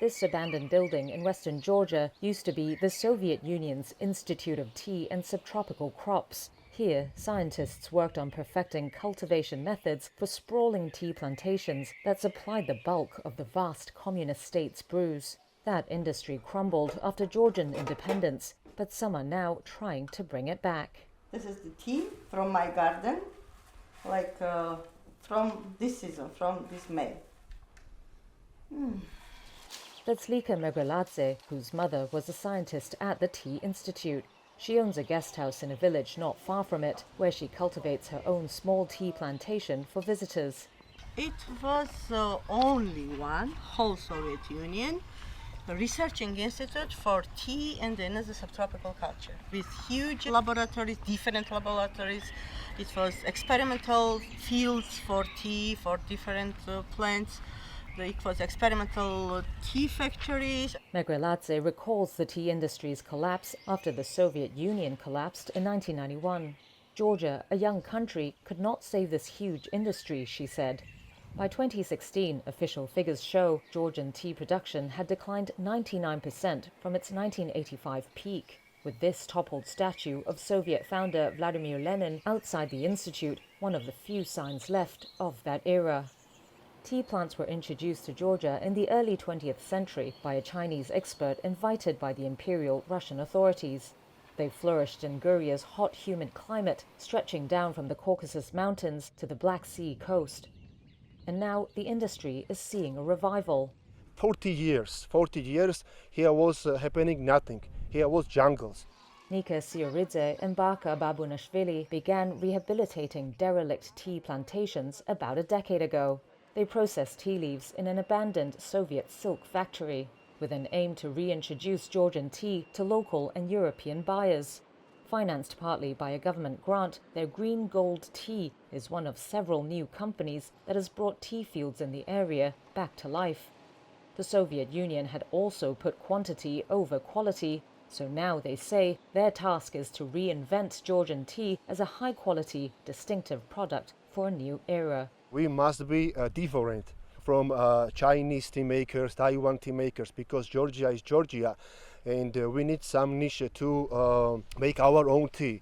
This abandoned building in western Georgia used to be the Soviet Union's Institute of Tea and Subtropical Crops. Here, scientists worked on perfecting cultivation methods for sprawling tea plantations that supplied the bulk of the vast communist state's brews. That industry crumbled after Georgian independence, but some are now trying to bring it back. This is the tea from my garden, from this season, from this May. That's Lika Megreladze, whose mother was a scientist at the Tea Institute. She owns a guest house in a village not far from it, where she cultivates her own small tea plantation for visitors. It was only one, whole Soviet Union, a researching institute for tea and then as a subtropical culture, with huge laboratories, different laboratories. It was experimental fields for tea, for different plants. It was experimental tea factories. Megreladze recalls the tea industry's collapse after the Soviet Union collapsed in 1991. Georgia, a young country, could not save this huge industry, she said. By 2016, official figures show Georgian tea production had declined 99% from its 1985 peak. With this toppled statue of Soviet founder Vladimir Lenin outside the institute, one of the few signs left of that era. Tea plants were introduced to Georgia in the early 20th century by a Chinese expert invited by the Imperial Russian authorities. They flourished in Guria's hot, humid climate, stretching down from the Caucasus Mountains to the Black Sea coast. And now the industry is seeing a revival. 40 years, here was happening nothing. Here was jungles. Nika Sioridze and Baka Babunashvili began rehabilitating derelict tea plantations about a decade ago. They processed tea leaves in an abandoned Soviet silk factory, with an aim to reintroduce Georgian tea to local and European buyers. Financed partly by a government grant, their Green Gold Tea is one of several new companies that has brought tea fields in the area back to life. The Soviet Union had also put quantity over quality, so now they say their task is to reinvent Georgian tea as a high-quality, distinctive product for a new era. We must be different from Chinese tea makers, Taiwan tea makers, because Georgia is Georgia, and we need some niche to make our own tea.